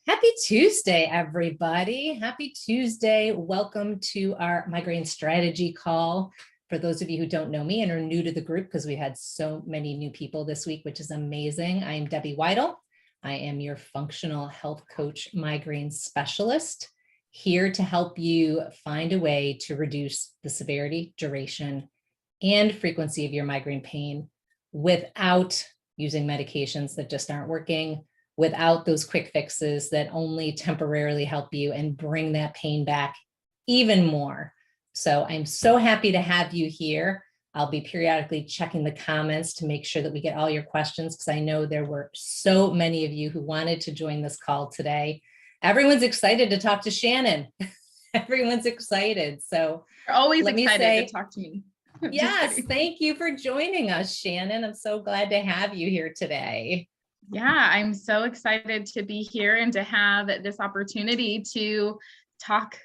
Happy Tuesday, everybody. Happy Tuesday. Welcome to our migraine strategy call. For those of you who don't know me and are new to the group, because we had so many new people this week, which is amazing. I am Debbie Waidl. I am your functional health coach, migraine specialist, here to help you find a way to reduce the severity, duration, and frequency of your migraine pain without using medications that just aren't working, without those quick fixes that only temporarily help you and bring that pain back even more. So I'm so happy to have you here. I'll be periodically checking the comments to make sure that we get all your questions, because I know there were so many of you who wanted to join this call today. Everyone's excited to talk to Shannon. Everyone's excited. So you're always excited to talk to me. Yes, thank you for joining us, Shannon. I'm so glad to have you here today. Yeah, I'm so excited to be here and to have this opportunity to talk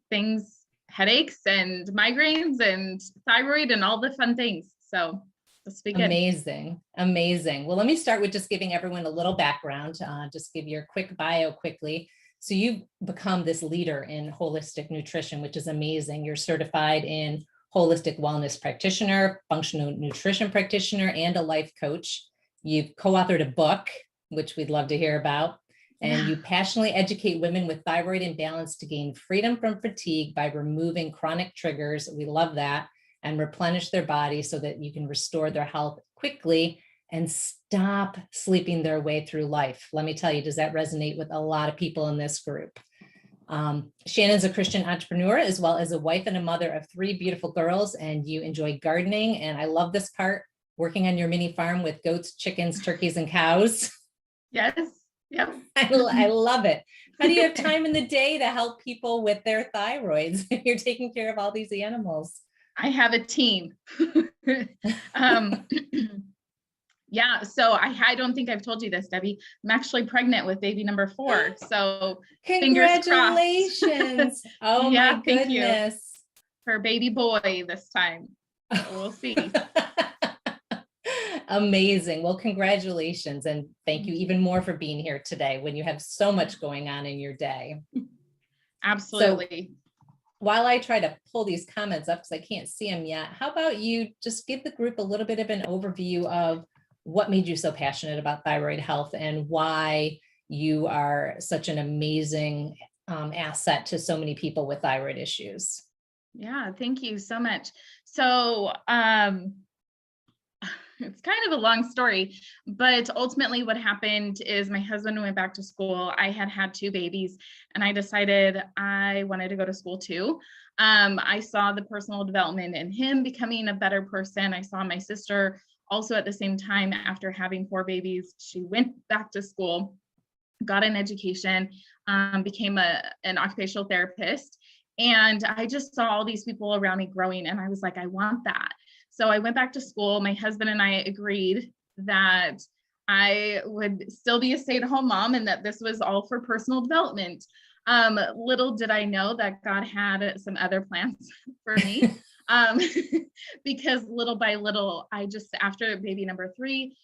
things, headaches and migraines and thyroid and all the fun things. So let's begin. Amazing. Amazing. Well, let me start with just giving everyone a little background, just give your quick bio quickly. So you've become this leader in holistic nutrition, which is amazing. You're certified in holistic wellness practitioner, functional nutrition practitioner, and a life coach. You've co-authored a book, which we'd love to hear about, and you passionately educate women with thyroid imbalance to gain freedom from fatigue by removing chronic triggers. We love that, and replenish their body so that you can restore their health quickly and stop sleeping their way through life. Let me tell you, does that resonate with a lot of people in this group? Shannon's a Christian entrepreneur, as well as a wife and a mother of 3 beautiful girls, and you enjoy gardening. And I love this part, working on your mini farm with goats, chickens, turkeys, and cows. Yes. Yep. I love it. How do you have time in the day to help people with their thyroids if you're taking care of all these animals? I have a team. Yeah, so I don't think I've told you this, Debbie. I'm actually pregnant with baby number 4. So congratulations. Oh yeah, my goodness. For baby boy this time. So we'll see. Amazing. Well, congratulations. And thank you even more for being here today when you have so much going on in your day. Absolutely. So, while I try to pull these comments up, because I can't see them yet, how about you just give the group a little bit of an overview of what made you so passionate about thyroid health and why you are such an amazing asset to so many people with thyroid issues. Yeah, thank you so much. So it's kind of a long story, but ultimately what happened is my husband went back to school. I had 2 babies, and I decided I wanted to go to school too. I saw the personal development in him becoming a better person. I saw my sister also at the same time, after having 4 babies, she went back to school, got an education, became an occupational therapist. And I just saw all these people around me growing, and I was like, I want that. So I went back to school. My husband and I agreed that I would still be a stay-at-home mom and that this was all for personal development. Little did I know that God had some other plans for me. Because little by little, after baby number 3,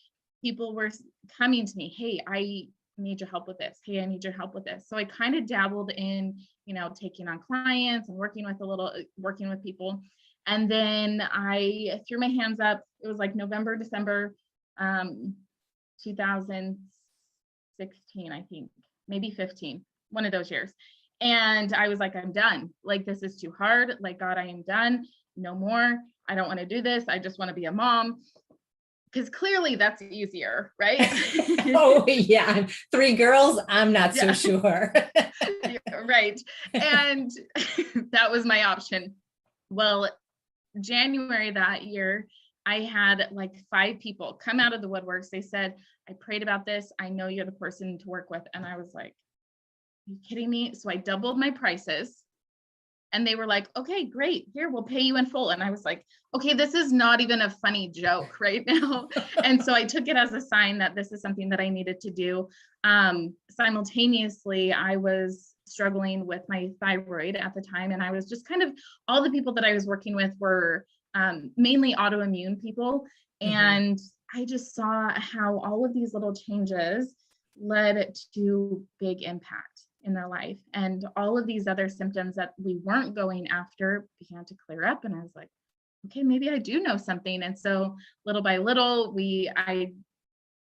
people were coming to me, hey, I need your help with this. Hey, I need your help with this. So I kind of dabbled in, taking on clients and working with people. And then I threw my hands up. It was like November, December, 2016, I think, maybe 15, one of those years. And I was like, I'm done. Like, this is too hard. Like, God, I am done. No more. I don't want to do this. I just want to be a mom. Because clearly that's easier, right? Oh yeah, 3 girls. I'm not so sure. Right. And that was my option. Well, January that year, I had like 5 people come out of the woodworks. They said, I prayed about this. I know you're the person to work with. And I was like, are you kidding me? So I doubled my prices. And they were like, okay, great. Here, we'll pay you in full. And I was like, okay, this is not even a funny joke right now. And so I took it as a sign that this is something that I needed to do. Simultaneously, I was struggling with my thyroid at the time. And I was just all the people that I was working with were mainly autoimmune people. And I just saw how all of these little changes led to big impact in their life. And all of these other symptoms that we weren't going after began to clear up. And I was like, okay, maybe I do know something. And so little by little, I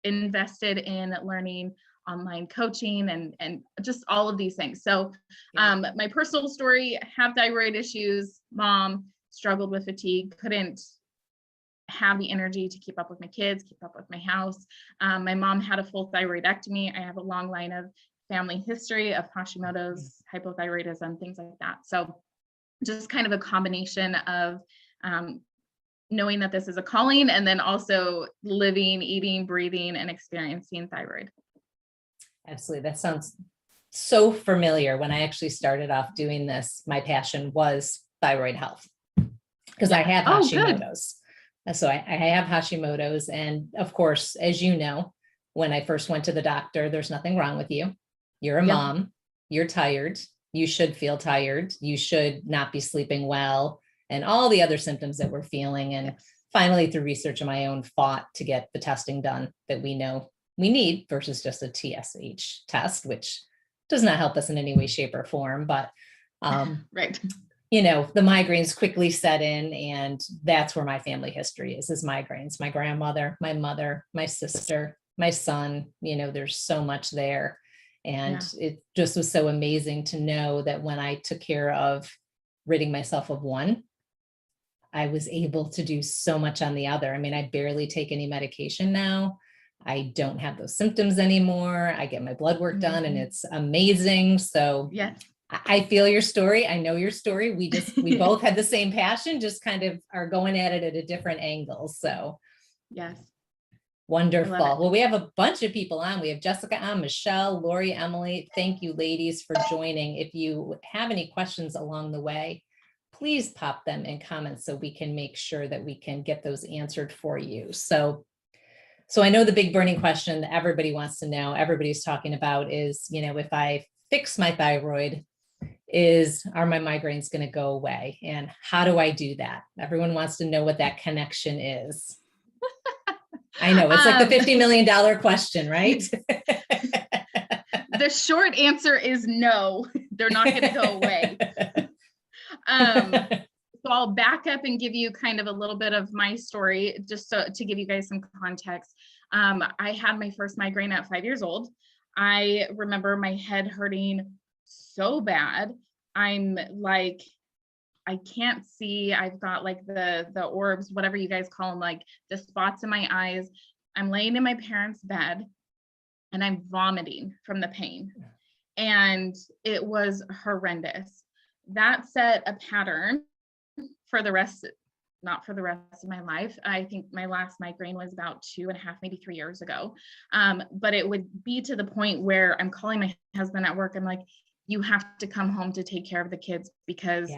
invested in learning online coaching and just all of these things. So my personal story, have thyroid issues, mom, struggled with fatigue, couldn't have the energy to keep up with my kids, keep up with my house. My mom had a full thyroidectomy. I have a long line of family history of Hashimoto's, hypothyroidism, things like that. So just kind of a combination of knowing that this is a calling, and then also living, eating, breathing, and experiencing thyroid. Absolutely. That sounds so familiar. When I actually started off doing this, my passion was thyroid health because I have Hashimoto's. So I have Hashimoto's. And of course, as you know, when I first went to the doctor, there's nothing wrong with you. You're a mom, you're tired. You should feel tired. You should not be sleeping well, and all the other symptoms that we're feeling. And finally, through research of my own, fought to get the testing done that we know we need versus just a TSH test, which does not help us in any way, shape, or form. But, you know, the migraines quickly set in, and that's where my family history is migraines. My grandmother, my mother, my sister, my son, you know, there's so much there. And it just was so amazing to know that when I took care of ridding myself of one, I was able to do so much on the other. I mean, I barely take any medication now. I don't have those symptoms anymore. I get my blood work done and it's amazing. So I feel your story. I know your story. We both had the same passion, just kind of are going at it at a different angle. So wonderful. Well, we have a bunch of people on. We have Jessica on, Michelle, Lori, Emily. Thank you, ladies, for joining. If you have any questions along the way, please pop them in comments so we can make sure that we can get those answered for you. So I know the big burning question that everybody wants to know, everybody's talking about is, you know, if I fix my thyroid, are my migraines going to go away? And how do I do that? Everyone wants to know what that connection is. I know it's like the $50 million question, right? The short answer is no, they're not going to go away. So I'll back up and give you kind of a little bit of my story, just to give you guys some context. I had my first migraine at 5 years old. I remember my head hurting so bad. I'm like, I can't see. I've got like the orbs, whatever you guys call them, like the spots in my eyes. I'm laying in my parents' bed and I'm vomiting from the pain. And it was horrendous. That set a pattern for the rest, not for the rest of my life. I think my last migraine was about 2.5, maybe 3 years ago. But it would be to the point where I'm calling my husband at work. I'm like, you have to come home to take care of the kids because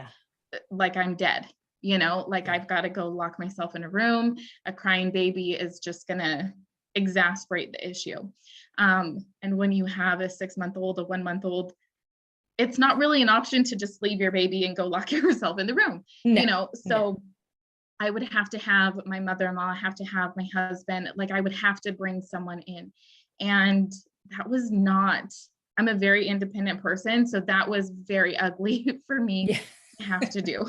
like I'm dead, you know, like I've got to go lock myself in a room. A crying baby is just going to exacerbate the issue. And when you have a 6-month-old, a 1-month-old, it's not really an option to just leave your baby and go lock yourself in the room, you know? So I would have to have my mother-in-law, have to have my husband, like I would have to bring someone in. And that was not, I'm a very independent person. So that was very ugly for me to have to do.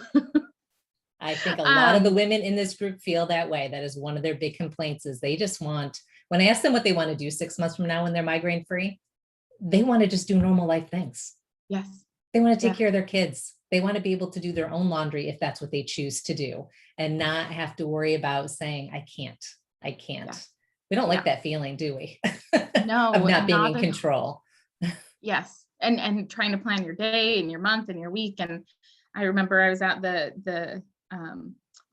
I think a lot of the women in this group feel that way. That is one of their big complaints is they just want, when I ask them what they want to do 6 months from now when they're migraine free, they want to just do normal life things. Yes. They want to take care of their kids. They want to be able to do their own laundry if that's what they choose to do and not have to worry about saying, I can't. Yeah. We don't like that feeling, do we? No, of not being in control. Yes. And trying to plan your day and your month and your week. And I remember I was at the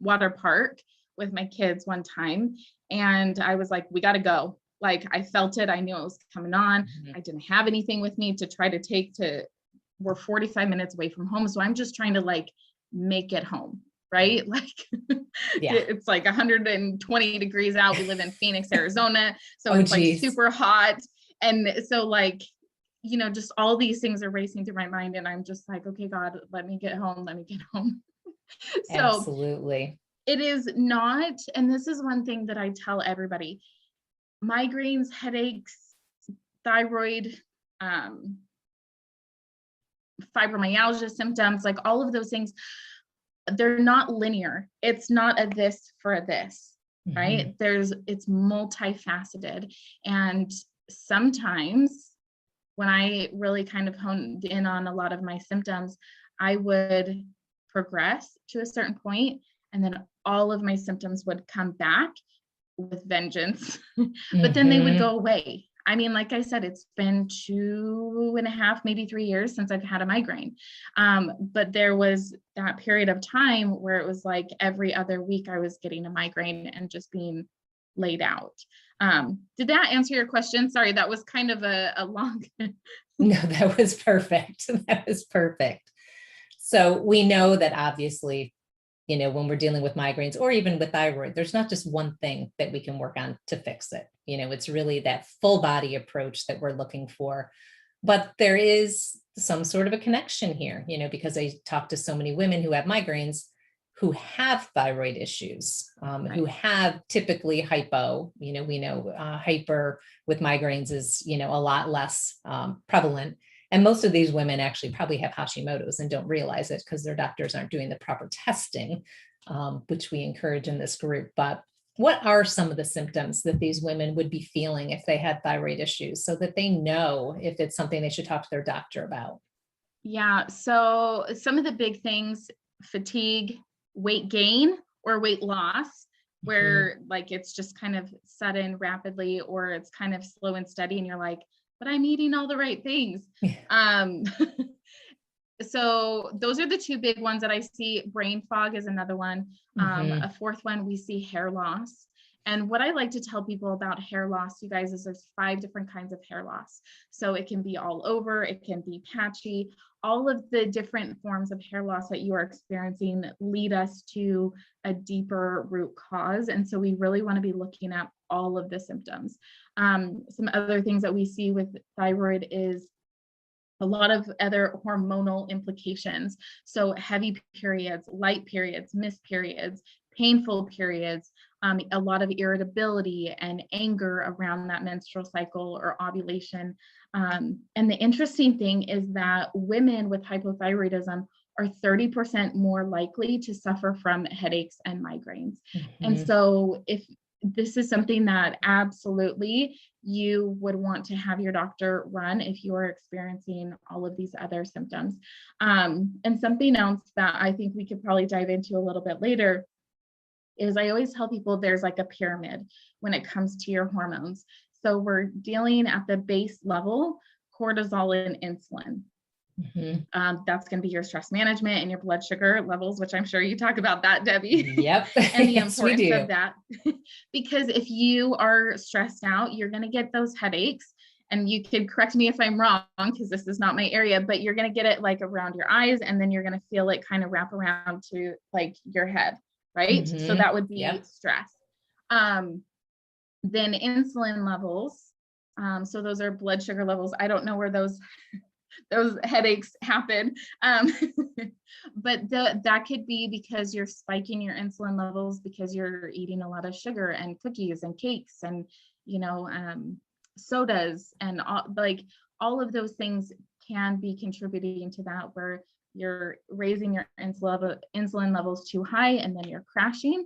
water park with my kids one time and I was like, we got to go. Like I felt it. I knew it was coming on. I didn't have anything with me to try to take we're 45 minutes away from home. So I'm just trying to like make it home. Right. Like it's like 120 degrees out. We live in Phoenix, Arizona. So it's like super hot. And so like, you know, just all these things are racing through my mind. And I'm just like, okay, God, let me get home. Let me get home. So absolutely. It is not, and this is one thing that I tell everybody, migraines, headaches, thyroid, fibromyalgia symptoms, like all of those things, they're not linear. It's not a this for a this, right? It's multifaceted. And sometimes when I really kind of honed in on a lot of my symptoms, I would progress to a certain point, and then all of my symptoms would come back with vengeance, but then they would go away. I mean, like I said, it's been 2.5, maybe 3 years since I've had a migraine. But there was that period of time where it was like every other week I was getting a migraine and just being laid out. Did that answer your question? Sorry, that was kind of a long. No, that was perfect. That was perfect. So we know that obviously, when we're dealing with migraines or even with thyroid, there's not just one thing that we can work on to fix it. It's really that full body approach that we're looking for. But there is some sort of a connection here, because I talk to so many women who have migraines who have thyroid issues, who have typically hypo. We know hyper with migraines is, a lot less prevalent. And most of these women actually probably have Hashimoto's and don't realize it because their doctors aren't doing the proper testing, which we encourage in this group. But what are some of the symptoms that these women would be feeling if they had thyroid issues so that they know if it's something they should talk to their doctor about? Yeah. So some of the big things: fatigue, weight gain or weight loss, where like it's just kind of sudden rapidly, or it's kind of slow and steady. And you're like, but I'm eating all the right things. So those are the two big ones that I see. Brain fog is another one. A fourth one, we see hair loss. And what I like to tell people about hair loss, you guys, is there's 5 different kinds of hair loss. So it can be all over, it can be patchy. All of the different forms of hair loss that you are experiencing lead us to a deeper root cause. And so we really want to be looking at all of the symptoms. Some other things that we see with thyroid is a lot of other hormonal implications. So heavy periods, light periods, missed periods, painful periods, a lot of irritability and anger around that menstrual cycle or ovulation. And the interesting thing is that women with hypothyroidism are 30% more likely to suffer from headaches and migraines. And so if this is something that absolutely you would want to have your doctor run if you are experiencing all of these other symptoms. And something else that I think we could probably dive into a little bit later is I always tell people there's like a pyramid when it comes to your hormones. So we're dealing at the base level, cortisol and insulin. That's going to be your stress management and your blood sugar levels, which I'm sure you talk about that, Debbie. Yep. And the Yes, importance of that. Because if you are stressed out, you're going to get those headaches. And you can correct me if I'm wrong, because this is not my area, but you're going to get it like around your eyes, and then you're going to feel it kind of wrap around to like your head, right? So that would be stress. Then insulin levels. So those are blood sugar levels. I don't know where those headaches happen. But that could be because you're spiking your insulin levels because you're eating a lot of sugar and cookies and cakes and, sodas and all of those things can be contributing to that, where you're raising your insulin levels too high and then you're crashing.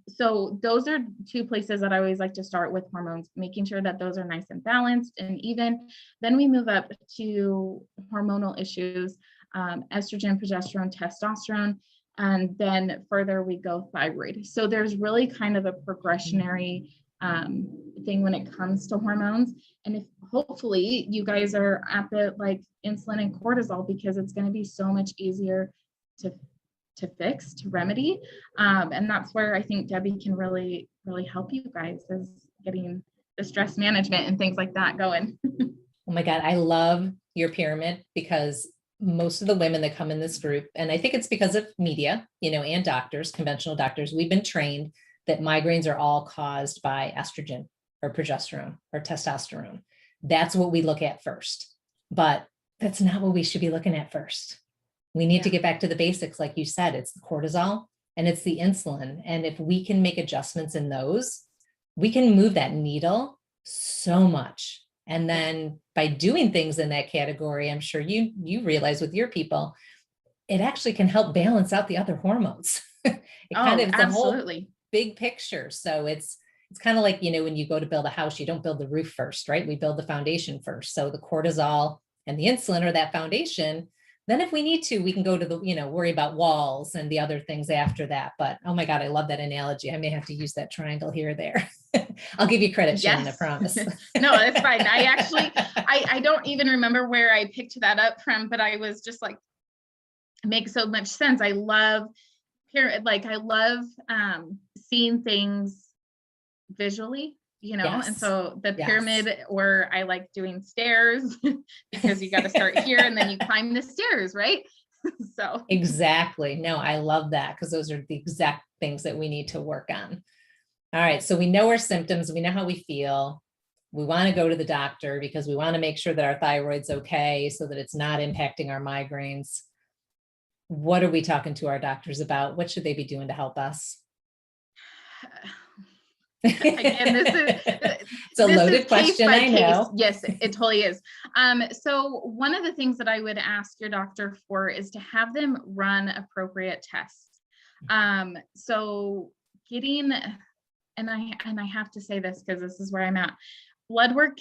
So those are 2 places that I always like to start with hormones, making sure that those are nice and balanced and even. Then we move up to hormonal issues, estrogen, progesterone, testosterone, and then further we go thyroid. So there's really kind of a progressionary thing when it comes to hormones. And if hopefully you guys are at the like insulin and cortisol, because it's going to be so much easier to fix, to remedy. And that's where I think Debbie can really, really help you guys, is getting the stress management and things like that going. Oh my God, I love your pyramid, because most of the women that come in this group, and I think it's because of media, and doctors, conventional doctors, we've been trained that migraines are all caused by estrogen or progesterone or testosterone. That's what we look at first, but that's not what we should be looking at first. We need to get back to the basics. Like you said, it's the cortisol and it's the insulin. And if we can make adjustments in those, we can move that needle so much. And then by doing things in that category, I'm sure you realize with your people, it actually can help balance out the other hormones. It kind of, it's a whole absolutely. big picture. So it's kind of like, when you go to build a house, you don't build the roof first, right? We build the foundation first. So the cortisol and the insulin are that foundation. Then if we need to, we can go to the, worry about walls and the other things after that. But oh my God, I love that analogy. I may have to use that triangle here or there. I'll give you credit, Shannon, I promise. No, it's fine. I actually, I don't even remember where I picked that up from, but I was just like, it makes so much sense. I love seeing things visually, Yes. and so the Yes. pyramid, or I like doing stairs because you got to start here and then you climb the stairs, right? So Exactly. No, I love that, because those are the exact things that we need to work on. All right. So we know our symptoms, we know how we feel. We want to go to the doctor because we want to make sure that our thyroid's okay so that it's not impacting our migraines. What are we talking to our doctors about? What should they be doing to help us? again, it's a loaded question, I know. Yes, it totally is. So one of the things that I would ask your doctor for is to have them run appropriate tests. So getting, and I have to say this because this is where I'm at. Blood work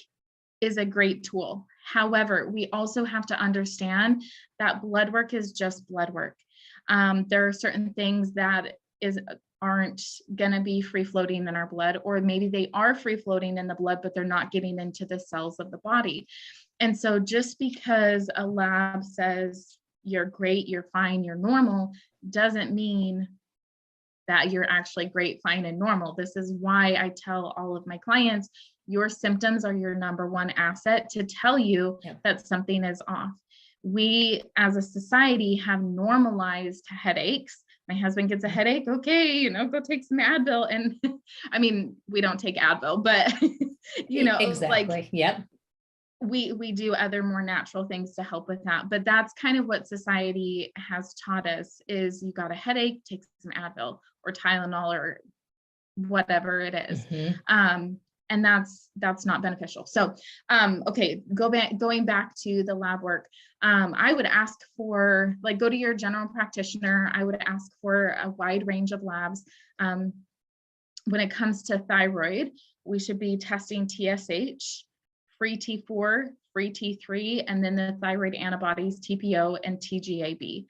is a great tool. However, we also have to understand that blood work is just blood work. There are certain things that aren't going to be free floating in our blood, or maybe they are free floating in the blood, but they're not getting into the cells of the body. And so just because a lab says you're great, you're fine, you're normal, doesn't mean that you're actually great, fine, and normal. This is why I tell all of my clients, your symptoms are your number one asset to tell you that something is off. We as a society have normalized headaches. My husband gets a headache. Okay, go take some Advil. And I mean, we don't take Advil, but exactly. Yep. We do other more natural things to help with that. But that's kind of what society has taught us is you got a headache, take some Advil or Tylenol or whatever it is. And that's not beneficial. So, okay, going back to the lab work, I would ask for, go to your general practitioner. I would ask for a wide range of labs. When it comes to thyroid, we should be testing TSH, free T4, free T3, and then the thyroid antibodies, TPO and TGAB.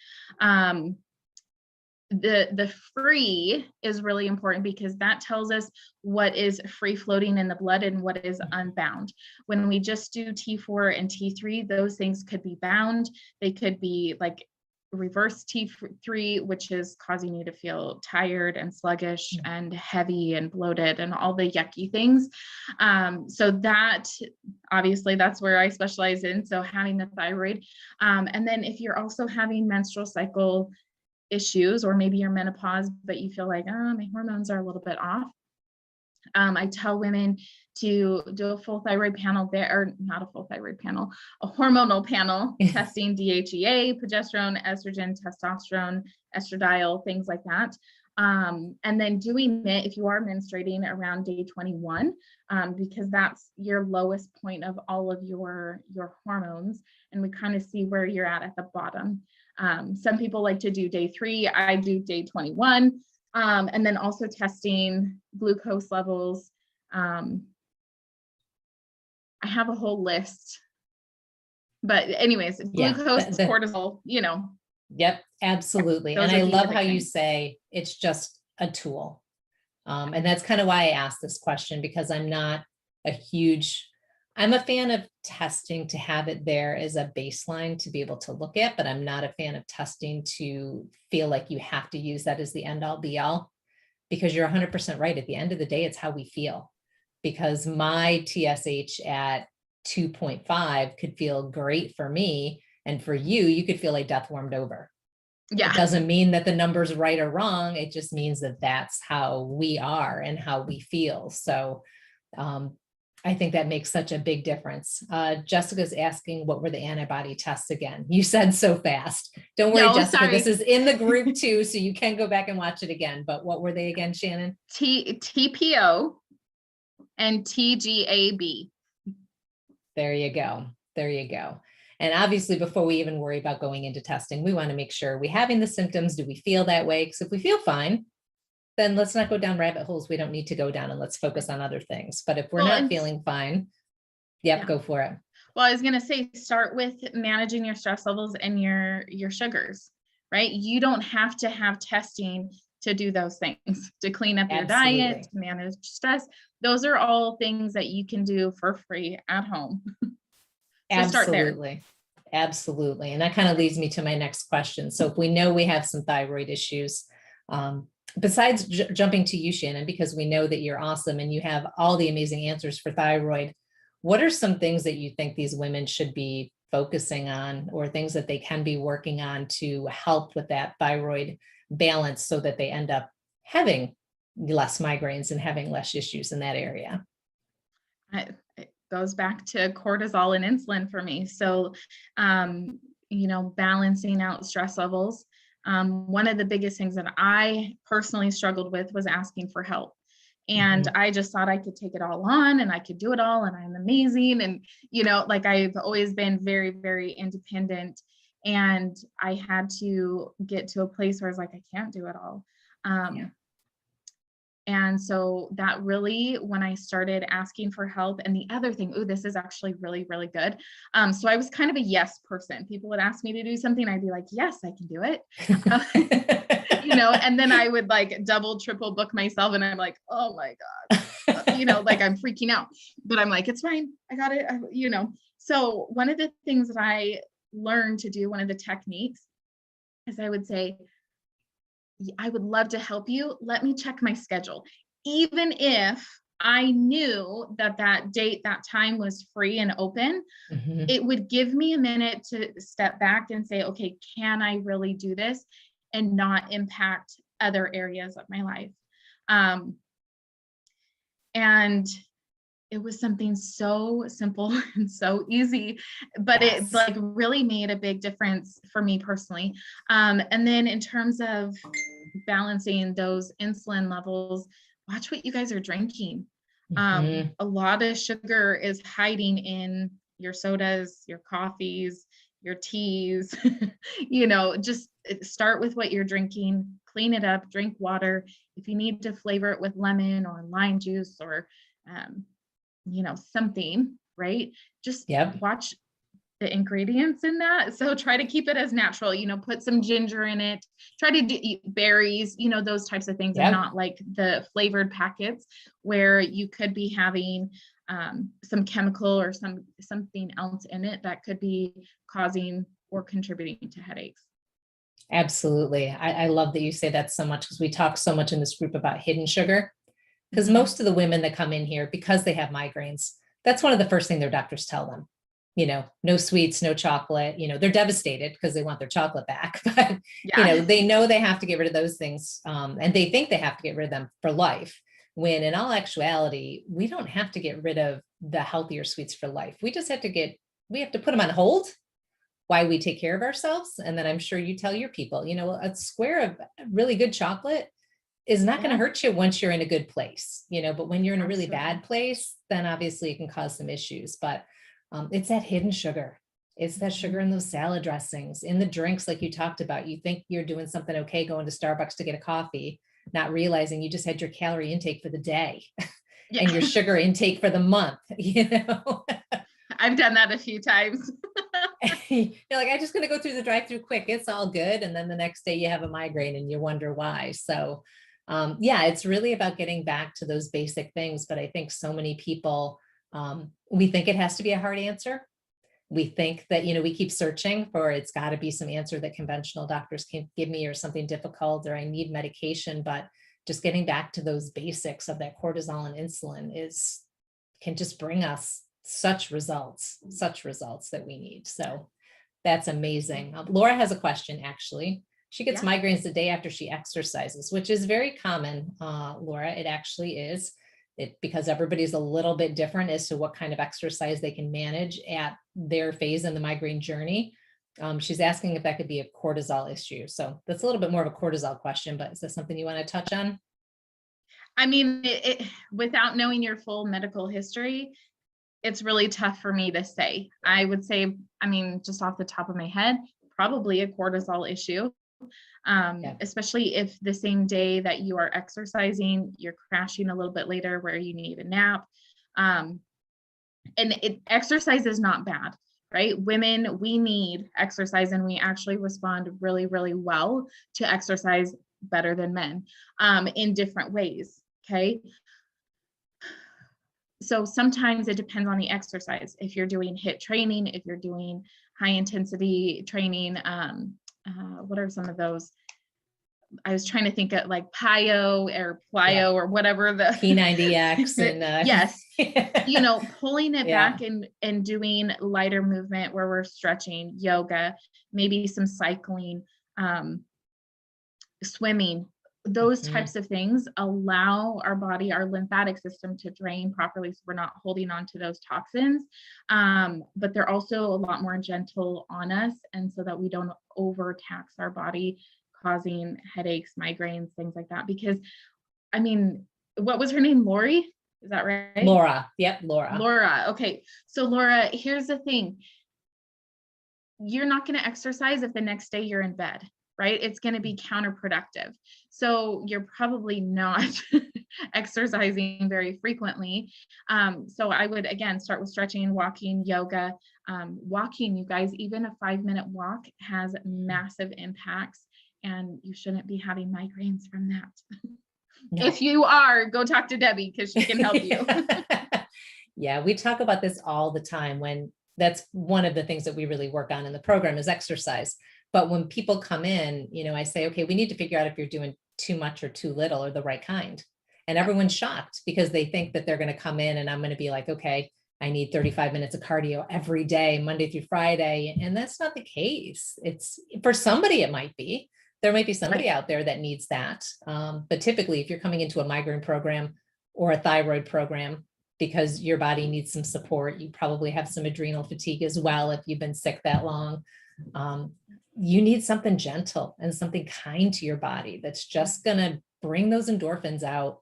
The free is really important because that tells us what is free floating in the blood and what is unbound. When we just do T4 and T3, those things could be bound. They could be like reverse T3, which is causing you to feel tired and sluggish and heavy and bloated and all the yucky things. So that, obviously, that's where I specialize in. So having the thyroid. And then if you're also having menstrual cycle issues, or maybe you're menopause, but you feel like, my hormones are a little bit off. I tell women to do a full thyroid panel there, or not a full thyroid panel, a hormonal panel testing DHEA, progesterone, estrogen, testosterone, estradiol, things like that. And then doing it if you are menstruating around day 21, because that's your lowest point of all of your hormones. And we kind of see where you're at the bottom. Some people like to do day 3. I do day 21. And then also testing glucose levels. I have a whole list, but anyways, glucose, cortisol, Yep, absolutely. And I love how you say it's just a tool. And that's kind of why I asked this question, because I'm a fan of testing to have it there as a baseline to be able to look at, but I'm not a fan of testing to feel like you have to use that as the end all be all, because you're 100% right. At the end of the day, it's how we feel, because my TSH at 2.5 could feel great for me. And for you could feel like death warmed over. Yeah. It doesn't mean that the number's right or wrong. It just means that that's how we are and how we feel. So, I think that makes such a big difference. Jessica's asking, what were the antibody tests again? You said so fast. Don't worry, Jessica, this is in the group too, so you can go back and watch it again. But what were they again, There you go. There you go. And obviously, before we even worry about going into testing, we want to make sure we're having the symptoms. Do we feel that way? Because if we feel fine, then let's not go down rabbit holes we don't need to go down, and let's focus on other things. But if we're not feeling fine, go for it. Well, I was going to say, start with managing your stress levels and your sugars, right? You don't have to have testing to do those things, to clean up your diet, to manage stress. Those are all things that you can do for free at home. So start there. Absolutely. And that kind of leads me to my next question. So if we know we have some thyroid issues, besides jumping to you, Shannon, because we know that you're awesome and you have all the amazing answers for thyroid, what are some things that you think these women should be focusing on, or things that they can be working on to help with that thyroid balance so that they end up having less migraines and having less issues in that area? It goes back to cortisol and insulin for me. So, balancing out stress levels. One of the biggest things that I personally struggled with was asking for help. And I just thought I could take it all on and I could do it all and I'm amazing. And, I've always been very, very independent, and I had to get to a place where I was like, I can't do it all. And so that really, when I started asking for help, and the other thing, this is actually really, really good. So I was kind of a yes person. People would ask me to do something. I'd be like, yes, I can do it. And then I would like double, triple book myself. And I'm like, oh my God, I'm freaking out, but I'm like, it's fine. I got it. So one of the things that I learned to do, one of the techniques, is I would say, I would love to help you. Let me check my schedule. Even if I knew that date, that time was free and open, it would give me a minute to step back and say, okay, can I really do this and not impact other areas of my life? And it was something so simple and so easy, but it like really made a big difference for me personally. And then in terms of balancing those insulin levels, watch what you guys are drinking. A lot of sugar is hiding in your sodas, your coffees, your teas. Just start with what you're drinking, clean it up, drink water. If you need to flavor it with lemon or lime juice or something, right? Just watch the ingredients in that. So try to keep it as natural, put some ginger in it, try to eat berries, those types of things, and not like the flavored packets where you could be having some chemical or something else in it that could be causing or contributing to headaches. Absolutely. I love that you say that so much, because we talk so much in this group about hidden sugar. Because most of the women that come in here, because they have migraines, that's one of the first things their doctors tell them, no sweets, no chocolate, they're devastated because they want their chocolate back, but they know they have to get rid of those things. And they think they have to get rid of them for life, when in all actuality, we don't have to get rid of the healthier sweets for life. We just have to put them on hold while we take care of ourselves. And then I'm sure you tell your people, a square of really good chocolate is not going to hurt you once you're in a good place, but when you're in a really bad place, then obviously it can cause some issues. But it's that hidden sugar. It's that sugar in those salad dressings, in the drinks, like you talked about. You think you're doing something okay, going to Starbucks to get a coffee, not realizing you just had your calorie intake for the day and your sugar intake for the month, I've done that a few times. You're like, I'm just going to go through the drive-through quick. It's all good. And then the next day you have a migraine and you wonder why. So it's really about getting back to those basic things. But I think so many people, we think it has to be a hard answer. We think that, we keep searching for, it's got to be some answer that conventional doctors can give me, or something difficult, or I need medication. But just getting back to those basics of that cortisol and insulin can just bring us such results that we need. So that's amazing. Laura has a question, actually. She gets migraines the day after she exercises, which is very common, Laura. It actually is. Because everybody's a little bit different as to what kind of exercise they can manage at their phase in the migraine journey. She's asking if that could be a cortisol issue. So that's a little bit more of a cortisol question, but is that something you want to touch on? I mean, without knowing your full medical history, it's really tough for me to say. I would say, I mean, just off the top of my head, probably a cortisol issue. Especially if the same day that you are exercising, you're crashing a little bit later where you need a nap. And exercise is not bad, right? Women, we need exercise, and we actually respond really, really well to exercise, better than men, in different ways. Okay. So sometimes it depends on the exercise. If you're doing HIIT training, if you're doing high intensity training, what are some of those? I was trying to think of like plyo or whatever the P90X and yes, pulling it back and doing lighter movement where we're stretching, yoga, maybe some cycling, swimming. Those types of things allow our body, our lymphatic system, to drain properly, so we're not holding on to those toxins. But they're also a lot more gentle on us, and so that we don't overtax our body, causing headaches, migraines, things like that. Because, I mean, what was her name? Lori? Is that right? Laura. Yep, Laura. Laura. Okay. So Laura, here's the thing. You're not going to exercise if the next day you're in bed, right? It's going to be counterproductive. So you're probably not exercising very frequently. So I would, again, start with stretching, walking, yoga. Walking, you guys, even a 5-minute walk has massive impacts, and you shouldn't be having migraines from that. No. If you are, go talk to Debbie, because she can help you. Yeah, we talk about this all the time. When that's one of the things that we really work on in the program is exercise. But when people come in, I say, okay, we need to figure out if you're doing too much or too little or the right kind. And everyone's shocked because they think that they're going to come in and I'm going to be like, okay, I need 35 minutes of cardio every day, Monday through Friday. And that's not the case. It's for somebody, it might be. There might be somebody out there that needs that. But typically, if you're coming into a migraine program or a thyroid program because your body needs some support, you probably have some adrenal fatigue as well if you've been sick that long. You need something gentle and something kind to your body that's just going to bring those endorphins out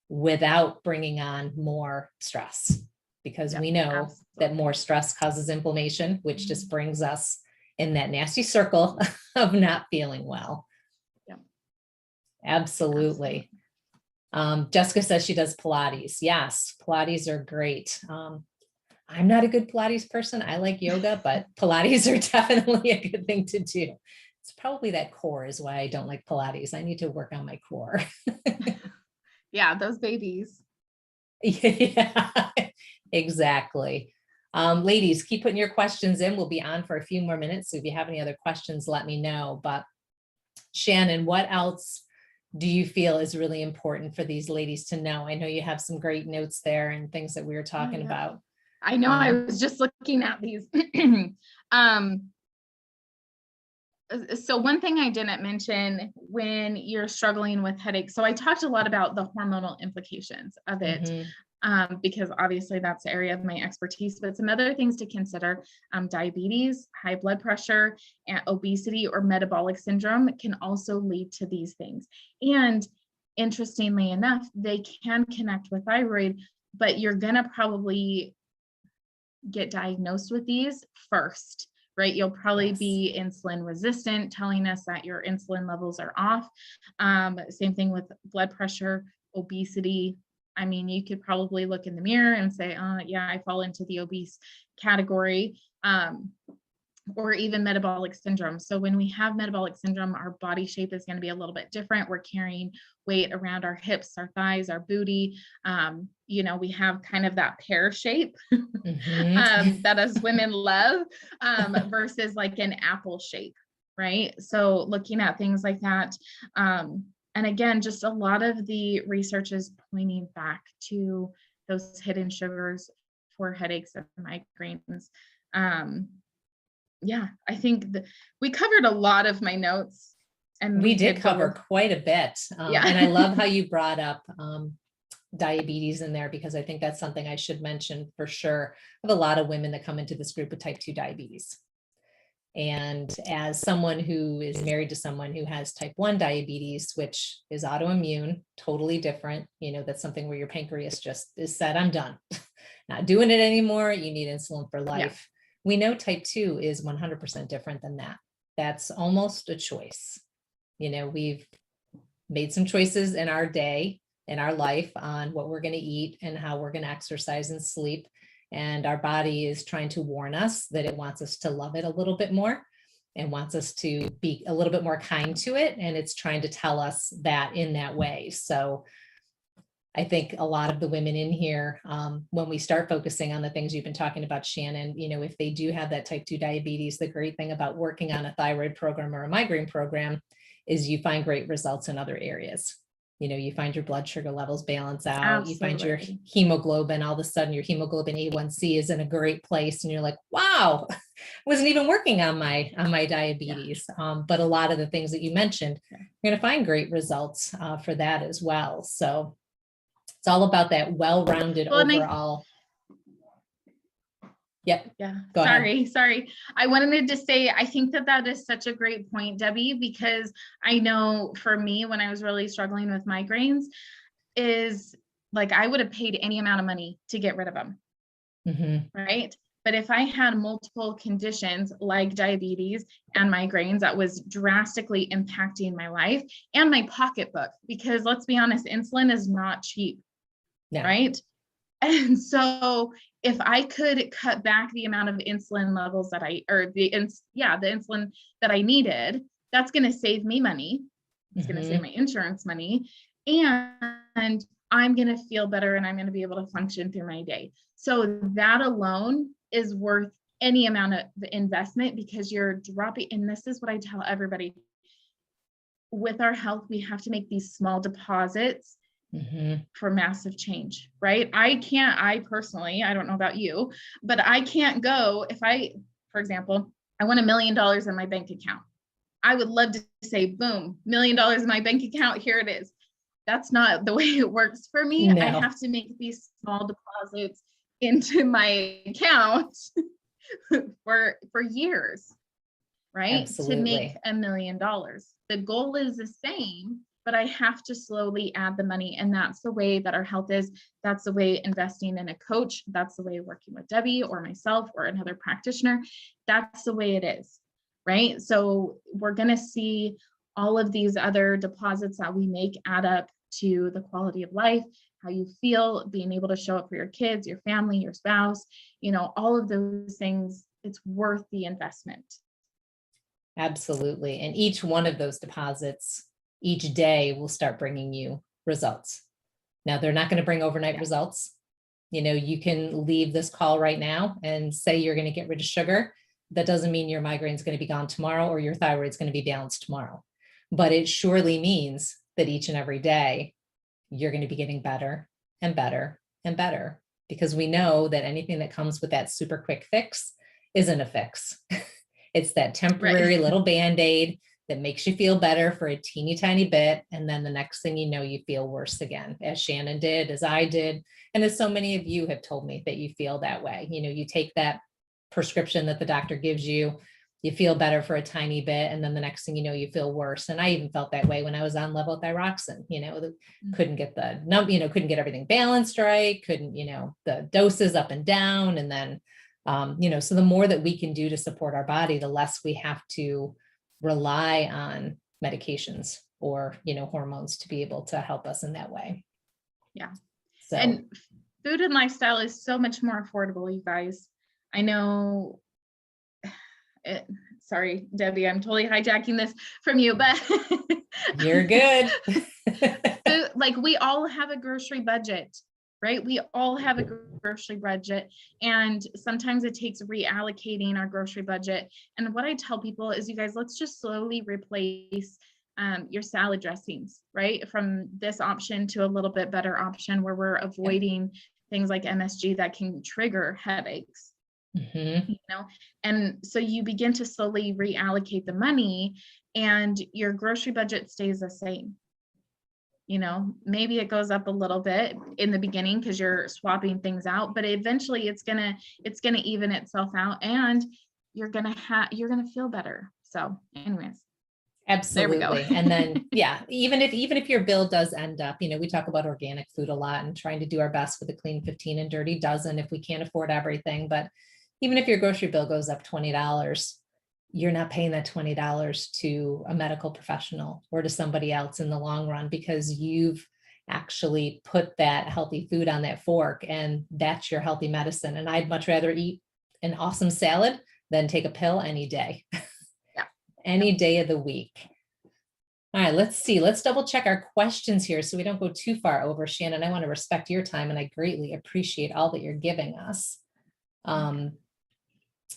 without bringing on more stress. Because we know that more stress causes inflammation, which just brings us in that nasty circle of not feeling well. Absolutely. Jessica says she does Pilates. Yes, Pilates are great. I'm not a good Pilates person. I like yoga, but Pilates are definitely a good thing to do. It's probably that core is why I don't like Pilates. I need to work on my core. Yeah, those babies. Yeah, exactly. Ladies, keep putting your questions in. We'll be on for a few more minutes. So if you have any other questions, let me know. But Shannon, what else do you feel is really important for these ladies to know? I know you have some great notes there and things that we were talking about. I know, I was just looking at these. So one thing I didn't mention when you're struggling with headaches, so I talked a lot about the hormonal implications of it, because obviously that's the area of my expertise, but some other things to consider, diabetes, high blood pressure, and obesity or metabolic syndrome can also lead to these things. And interestingly enough, they can connect with thyroid, but you're gonna probably get diagnosed with these first, right? You'll probably be insulin resistant, telling us that your insulin levels are off. Same thing with blood pressure, obesity. I mean, you could probably look in the mirror and say, yeah, I fall into the obese category. Or even metabolic syndrome. So when we have metabolic syndrome, our body shape is going to be a little bit different. We're carrying weight around our hips, our thighs, our booty. We have kind of that pear shape that us women love, versus like an apple shape, right? So looking at things like that. And again, just a lot of the research is pointing back to those hidden sugars for headaches and migraines. Yeah, I think we covered a lot of my notes, and we did cover quite a bit. And I love how you brought up diabetes in there, because I think that's something I should mention for sure. I have a lot of women that come into this group with type 2 diabetes. And as someone who is married to someone who has type 1 diabetes, which is autoimmune, totally different, that's something where your pancreas just is said, I'm done. not doing it anymore. You need insulin for life. Yeah. We know type 2 is 100% different than that. That's almost a choice. We've made some choices in our day, in our life, on what we're going to eat and how we're going to exercise and sleep. And our body is trying to warn us that it wants us to love it a little bit more and wants us to be a little bit more kind to it. And it's trying to tell us that in that way. So I think a lot of the women in here, when we start focusing on the things you've been talking about, Shannon, if they do have that type 2 diabetes, the great thing about working on a thyroid program or a migraine program is you find great results in other areas. You find your blood sugar levels balance out. Absolutely. You find your hemoglobin, all of a sudden your hemoglobin A1C is in a great place. And you're like, wow, I wasn't even working on my diabetes. Yeah. But a lot of the things that you mentioned, you're going to find great results for that as well. So it's all about that well-rounded overall. Yep. Yeah. Go Sorry. ahead. Sorry. I wanted to say, I think that is such a great point, Debbie, because I know for me, when I was really struggling with migraines, is like, I would have paid any amount of money to get rid of them. Mm-hmm. Right. But if I had multiple conditions like diabetes and migraines, that was drastically impacting my life and my pocketbook, because let's be honest, insulin is not cheap. No. Right. And so if I could cut back the amount of insulin levels that the insulin that I needed, that's going to save me money. It's going to save my insurance money, and I'm going to feel better and I'm going to be able to function through my day. So that alone is worth any amount of investment, because you're dropping, and this is what I tell everybody, with our health, we have to make these small deposits for massive change, right? I personally, I don't know about you, but I can't go for example, I want $1 million in my bank account. I would love to say, boom, $1 million in my bank account, here it is. That's not the way it works for me. No. I have to make these small deposits into my account for years, right? Absolutely. To make $1 million. The goal is the same, but I have to slowly add the money. And that's the way that our health is. That's the way investing in a coach. That's the way working with Debbie or myself or another practitioner. That's the way it is, right? So we're going to see all of these other deposits that we make add up to the quality of life, how you feel, being able to show up for your kids, your family, your spouse, all of those things. It's worth the investment. Absolutely. And each one of those deposits each day will start bringing you results. Now, they're not going to bring overnight results. You can leave this call right now and say you're going to get rid of sugar. That doesn't mean your migraine is going to be gone tomorrow or your thyroid is going to be balanced tomorrow. But it surely means that each and every day you're going to be getting better and better and better, because we know that anything that comes with that super quick fix isn't a fix. It's that temporary little Band-Aid that makes you feel better for a teeny tiny bit. And then the next thing you know, you feel worse again, as Shannon did, as I did. And as so many of you have told me that you feel that way. You take that prescription that the doctor gives you, you feel better for a tiny bit. And then the next thing you know, you feel worse. And I even felt that way when I was on levothyroxine, couldn't get couldn't get everything balanced right. Couldn't, the doses up and down. And then, so the more that we can do to support our body, the less we have to rely on medications or, hormones to be able to help us in that way. Yeah. So, and food and lifestyle is so much more affordable, you guys. I know, sorry, Debbie, I'm totally hijacking this from you, but you're good. Like, we all have a grocery budget, right? We all have a grocery budget, and sometimes it takes reallocating our grocery budget. And what I tell people is, you guys, let's just slowly replace your salad dressings, right? From this option to a little bit better option where we're avoiding things like MSG that can trigger headaches. And so you begin to slowly reallocate the money, and your grocery budget stays the same. Maybe it goes up a little bit in the beginning because you're swapping things out, but eventually it's gonna even itself out, and you're gonna feel better. So anyways. There we go. Absolutely. And then, yeah, even if your bill does end up, we talk about organic food a lot and trying to do our best with a clean 15 and dirty dozen if we can't afford everything. But even if your grocery bill goes up $20, you're not paying that $20 to a medical professional or to somebody else in the long run, because you've actually put that healthy food on that fork, and that's your healthy medicine. And I'd much rather eat an awesome salad than take a pill any day. Yeah. Any day of the week. All right, let's see. Let's double check our questions here so we don't go too far over. Shannon, I want to respect your time, and I greatly appreciate all that you're giving us.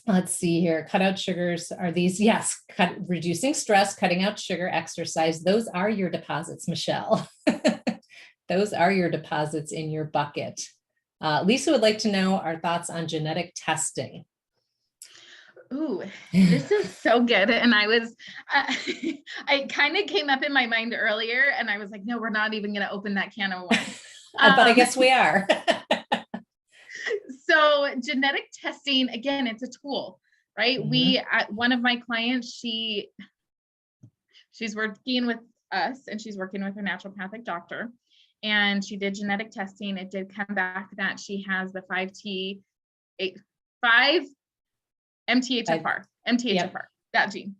Let's see here. Cut out sugars. Are these? Yes. Reducing stress, cutting out sugar, exercise. Those are your deposits, Michelle. Those are your deposits in your bucket. Lisa would like to know our thoughts on genetic testing. Ooh, this is so good. And I kind of came up in my mind earlier, and I was like, no, we're not even going to open that can of worms. But I guess we are. So genetic testing, again, it's a tool, right? Mm-hmm. One of my clients, she's working with us, and she's working with her naturopathic doctor, and she did genetic testing. It did come back that she has the 5 MTHFR, Yep. that gene.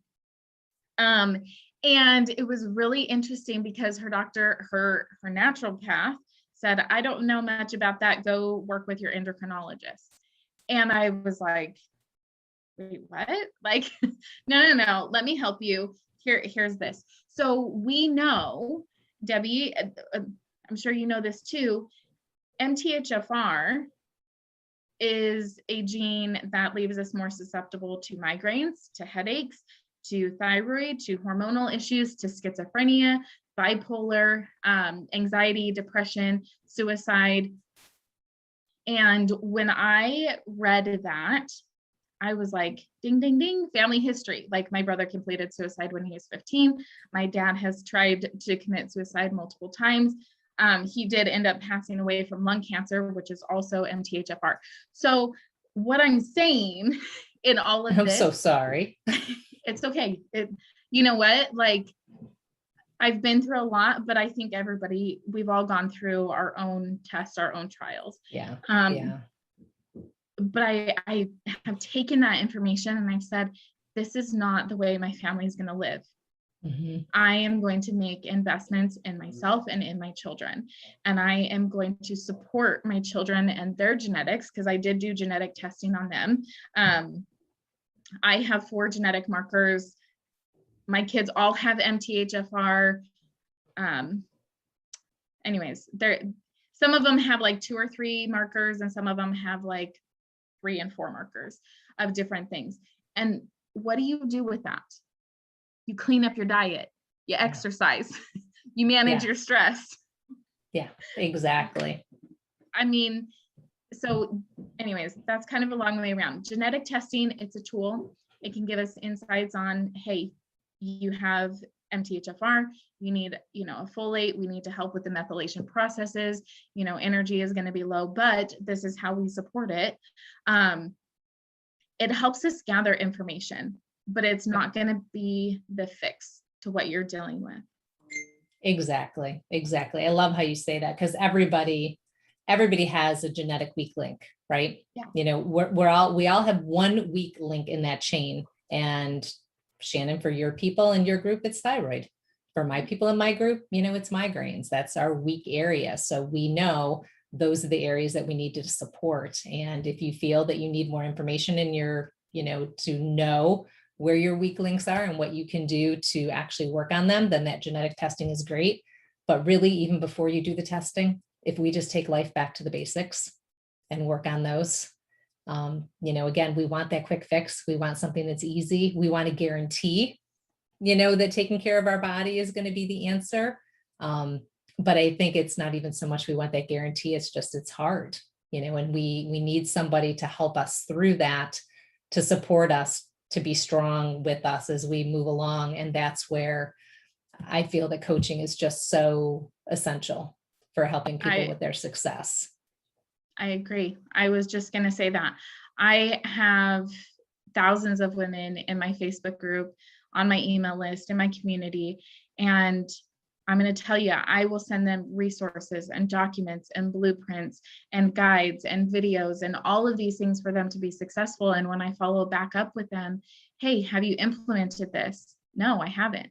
And it was really interesting because her doctor, her naturopath said, I don't know much about that. Go work with your endocrinologist. And I was like, wait, what? Like, no, let me help you. Here's this. So we know, Debbie, I'm sure you know this too, MTHFR is a gene that leaves us more susceptible to migraines, to headaches, to thyroid, to hormonal issues, to schizophrenia, bipolar, anxiety, depression, suicide. And when I read that, I was like, ding, ding, ding, family history. Like, my brother completed suicide when he was 15. My dad has tried to commit suicide multiple times. He did end up passing away from lung cancer, which is also MTHFR. So what I'm saying in all of I'm this, so sorry. it's okay. You know what? Like, I've been through a lot, but I think we've all gone through our own tests, our own trials. Yeah. But I have taken that information and I've said, this is not the way my family is going to live. Mm-hmm. I am going to make investments in myself and in my children. And I am going to support my children and their genetics, because I did do genetic testing on them. I have 4 genetic markers. My kids all have MTHFR. Anyways, some of them have like 2 or 3 markers, and some of them have like 3 and 4 markers of different things. And what do you do with that? You clean up your diet, you exercise, you manage your stress. Yeah, exactly. I mean, so anyways, that's kind of a long way around. Genetic testing, it's a tool. It can give us insights on, hey, you have MTHFR, you need, a folate, we need to help with the methylation processes, energy is going to be low, but this is how we support it. It helps us gather information, but it's not going to be the fix to what you're dealing with. Exactly. I love how you say that, because everybody has a genetic weak link, right? Yeah. We all have one weak link in that chain. And Shannon, for your people and your group, it's thyroid. For my people in my group, it's migraines. That's our weak area. So we know those are the areas that we need to support. And if you feel that you need more information in your, to know where your weak links are and what you can do to actually work on them, then that genetic testing is great. But really, even before you do the testing, if we just take life back to the basics and work on those, again, we want that quick fix. We want something that's easy. We want to guarantee, that taking care of our body is going to be the answer. But I think it's not even so much we want that guarantee. It's just, it's hard, and we need somebody to help us through that, to support us, to be strong with us as we move along. And that's where I feel that coaching is just so essential for helping people with their success. I agree. I was just going to say that I have thousands of women in my Facebook group, on my email list, in my community. And I'm going to tell you, I will send them resources and documents and blueprints and guides and videos and all of these things for them to be successful. And when I follow back up with them, hey, have you implemented this? No, I haven't.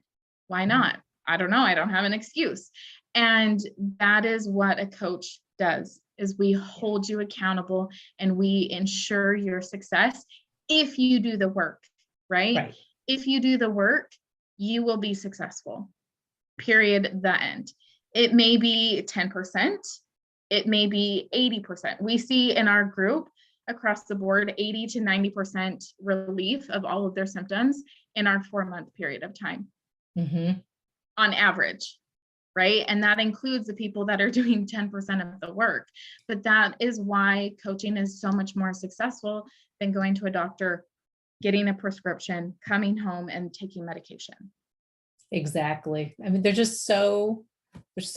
Why not? I don't know. I don't have an excuse. And that is what a coach does, is we hold you accountable and we ensure your success if you do the work, right? If you do the work, you will be successful. Period, the end. It may be 10%, it may be 80%. We see in our group across the board 80 to 90% relief of all of their symptoms in our 4-month period of time, on average, right? And that includes the people that are doing 10% of the work. But that is why coaching is so much more successful than going to a doctor, getting a prescription, coming home and taking medication. Exactly. I mean, there's so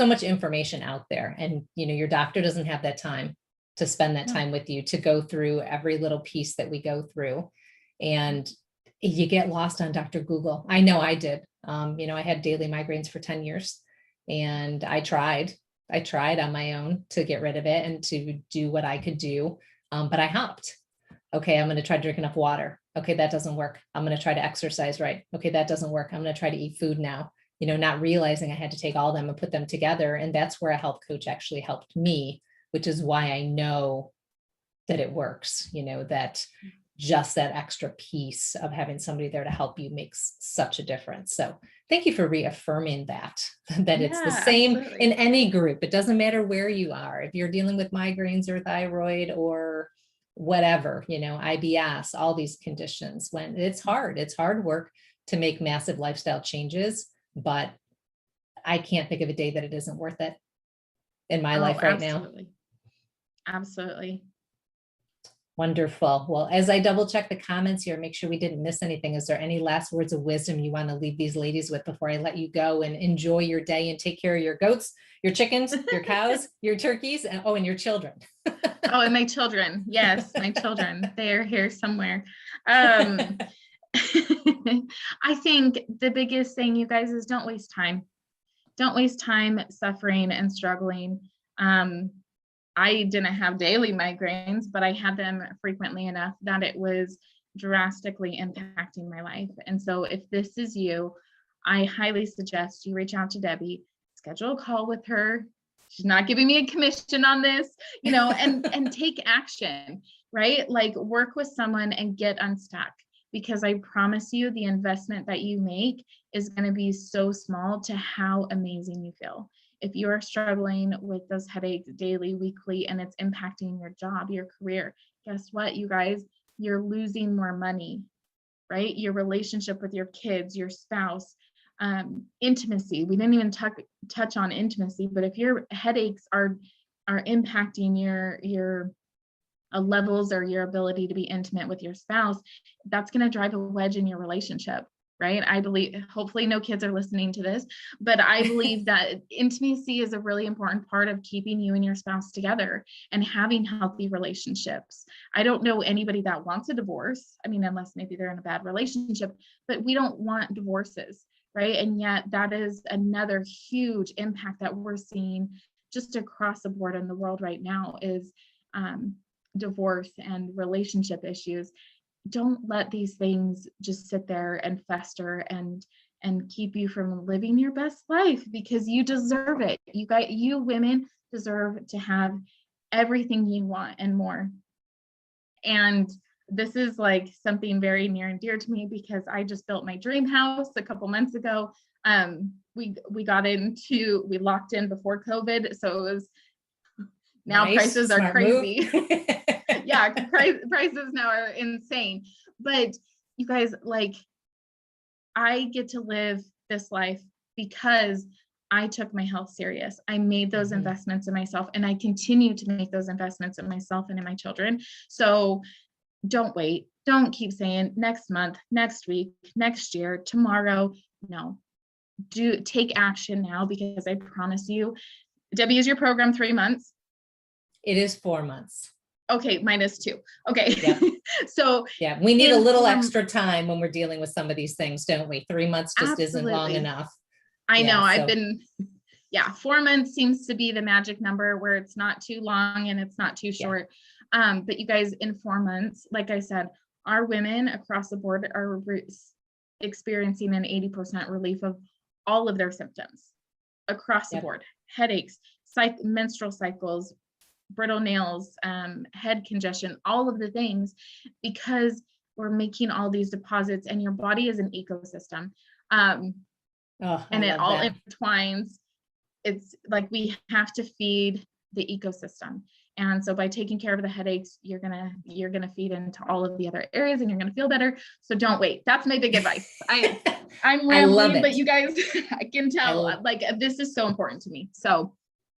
much information out there, and your doctor doesn't have that time to spend that time with you to go through every little piece that we go through. And you get lost on Dr. Google. I know I did. I had daily migraines for 10 years and I tried on my own to get rid of it and to do what I could do. But I hopped. Okay, I'm going to try to drink enough water. Okay, that doesn't work. I'm going to try to exercise right. Okay, that doesn't work. I'm going to try to eat food now, not realizing I had to take all of them and put them together. And that's where a health coach actually helped me, which is why I know that it works, that just that extra piece of having somebody there to help you makes such a difference. So thank you for reaffirming that it's the same in any group. It doesn't matter where you are. If you're dealing with migraines or thyroid or whatever, IBS, all these conditions, when it's hard work to make massive lifestyle changes, but I can't think of a day that it isn't worth it in my life right now. Absolutely. Wonderful. Well, as I double check the comments here, make sure we didn't miss anything. Is there any last words of wisdom you want to leave these ladies with before I let you go and enjoy your day and take care of your goats, your chickens, your cows, your turkeys, and your children? Oh, and my children. Yes, my children. They are here somewhere. I think the biggest thing, you guys, is don't waste time. Don't waste time suffering and struggling. I didn't have daily migraines, but I had them frequently enough that it was drastically impacting my life. And so if this is you, I highly suggest you reach out to Debbie, schedule a call with her. She's not giving me a commission on this, and take action, right? Like, work with someone and get unstuck, because I promise you the investment that you make is going to be so small to how amazing you feel. If you are struggling with those headaches daily, weekly, and it's impacting your job, your career, guess what, you guys? You're losing more money, right? Your relationship with your kids, your spouse, intimacy. We didn't even touch on intimacy, but if your headaches are impacting your levels or your ability to be intimate with your spouse, that's going to drive a wedge in your relationship. Right? I believe, hopefully no kids are listening to this, but I believe that intimacy is a really important part of keeping you and your spouse together and having healthy relationships. I don't know anybody that wants a divorce. I mean, unless maybe they're in a bad relationship, but we don't want divorces, right? And yet that is another huge impact that we're seeing just across the board in the world right now is divorce and relationship issues. Don't let these things just sit there and fester and keep you from living your best life, because you deserve it. You women deserve to have everything you want and more. And this is like something very near and dear to me, because I just built my dream house a couple months ago. We locked in before COVID, so it was now nice, prices are crazy. Yeah, prices now are insane. But you guys, like, I get to live this life because I took my health serious. I made those investments in myself, and I continue to make those investments in myself and in my children. So don't wait. Don't keep saying next month, next week, next year, tomorrow. No, take action now, because I promise you, Debbie, is your program 3 months? It is 4 months. Okay, -2. Okay. Yeah. So Yeah, we need a in little form, extra time when we're dealing with some of these things, don't we? 3 months just isn't long absolutely. enough. I know Yeah, I've so been, yeah, 4 months seems to be the magic number where it's not too long and it's not too yeah, short. But you guys, in 4 months, like I said, our women across the board are experiencing an 80% relief of all of their symptoms across the yep, board: headaches, menstrual cycles, brittle nails, head congestion, all of the things, because we're making all these deposits, and your body is an ecosystem. Um, oh, I and it love all that. intertwines. It's like we have to feed the ecosystem. And so by taking care of the headaches, you're gonna feed into all of the other areas, and you're gonna feel better. So don't wait. That's my big advice. I'm I love rambling, but it. you guys, I can tell, I like, this is so important to me. So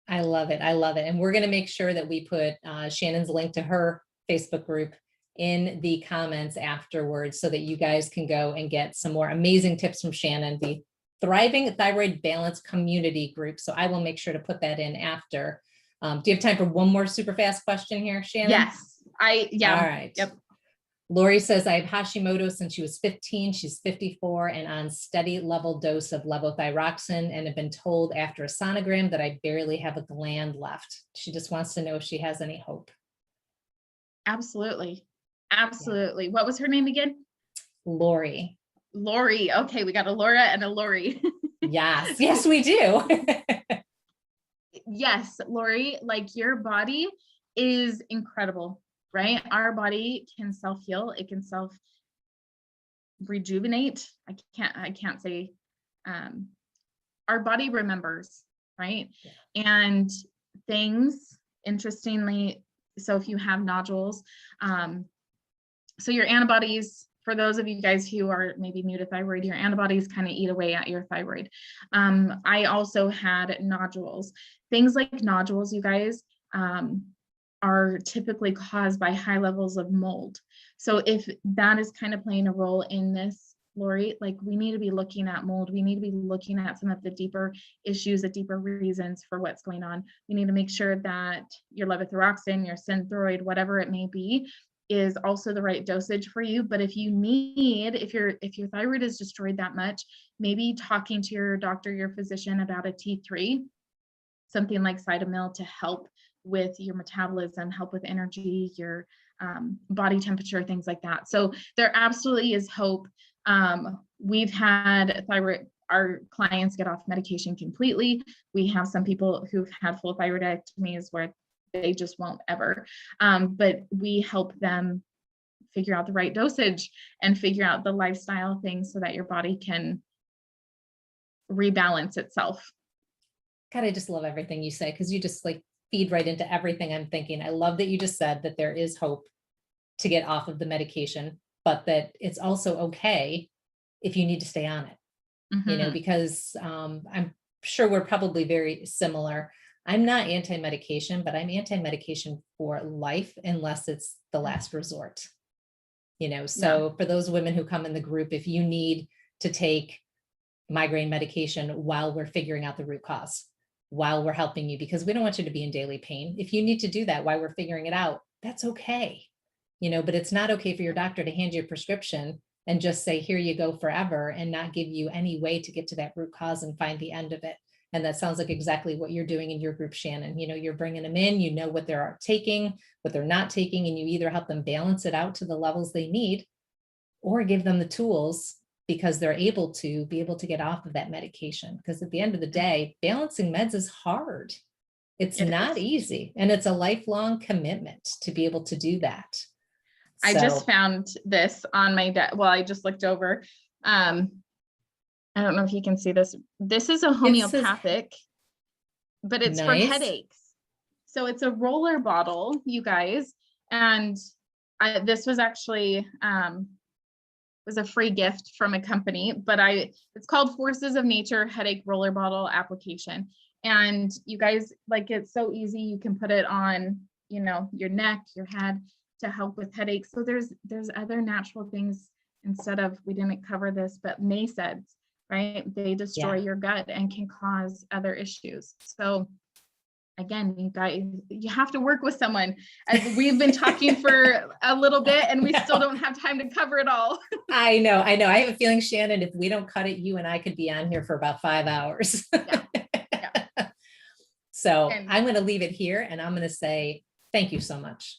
I love it. I love it. And we're going to make sure that we put Shannon's link to her Facebook group in the comments afterwards so that you guys can go and get some more amazing tips from Shannon, the Thriving Thyroid Balance Community Group. So I will make sure to put that in after. Do you have time for one more super fast question here, Shannon? yes, All right. yep. Lori says, I have Hashimoto's since she was 15. She's 54 and on steady level dose of levothyroxine, and have been told after a sonogram that I barely have a gland left. She just wants to know if she has any hope. Absolutely. Yeah. Absolutely. What was her name again? Lori. Lori. Okay, we got a Laura and a Lori. Yes, yes, we do. Yes, Lori, like, your body is incredible, right? Our body can self-heal, it can self-rejuvenate. I can't say, our body remembers, right? Yeah. And things, interestingly, so if you have nodules, so your antibodies, for those of you guys who are maybe new to thyroid, your antibodies kind of eat away at your thyroid. I also had nodules. Things like nodules, you guys, are typically caused by high levels of mold. So if that is kind of playing a role in this, Lori, like, we need to be looking at mold. We need to be looking at some of the deeper issues, the deeper reasons for what's going on. We need to make sure that your levothyroxine, your Synthroid, whatever it may be, is also the right dosage for you. But if you need, if your thyroid is destroyed that much, maybe talking to your doctor, your physician, about a T3, something like Cytomel, to help with your metabolism, help with energy, your body temperature, things like that. So there absolutely is hope. We've had our clients get off medication completely. We have some people who've had full thyroidectomies where they just won't ever. But we help them figure out the right dosage and figure out the lifestyle things so that your body can rebalance itself. God, I just love everything you say, because you just like feed right into everything I'm thinking. I love that you just said that there is hope to get off of the medication, but that it's also okay if you need to stay on it, Mm-hmm. because I'm sure we're probably very similar. I'm not anti-medication, but I'm anti-medication for life unless it's the last resort. So for those women who come in the group, if you need to take migraine medication while we're figuring out the root cause, while we're helping you, because we don't want you to be in daily pain. If you need to do that while we're figuring it out, that's okay. But it's not okay for your doctor to hand you a prescription and just say, here you go forever, and not give you any way to get to that root cause and find the end of it. And that sounds like exactly what you're doing in your group, Shannon. You're bringing them in, what they're taking, what they're not taking, and you either help them balance it out to the levels they need, or give them the tools because they're able to get off of that medication. Because at the end of the day, balancing meds is hard. It's not easy. And it's a lifelong commitment to be able to do that. I just found this on my desk. Well, I just looked over. I don't know if you can see this. This is a homeopathic, but it's for headaches. So it's a roller bottle, you guys. And this was actually was a free gift from a company, but it's called Forces of Nature Headache Roller Bottle Application. And you guys, like, it's so easy. You can put it on, your neck, your head, to help with headaches. So there's other natural things, instead of, we didn't cover this, but NSAIDs, right? They destroy your gut and can cause other issues. So again, you guys, you have to work with someone. As we've been talking for a little bit and we still don't have time to cover it all. I know. I have a feeling, Shannon, if we don't cut it, you and I could be on here for about 5 hours. Yeah. Yeah. So And I'm going to leave it here and I'm going to say, thank you so much.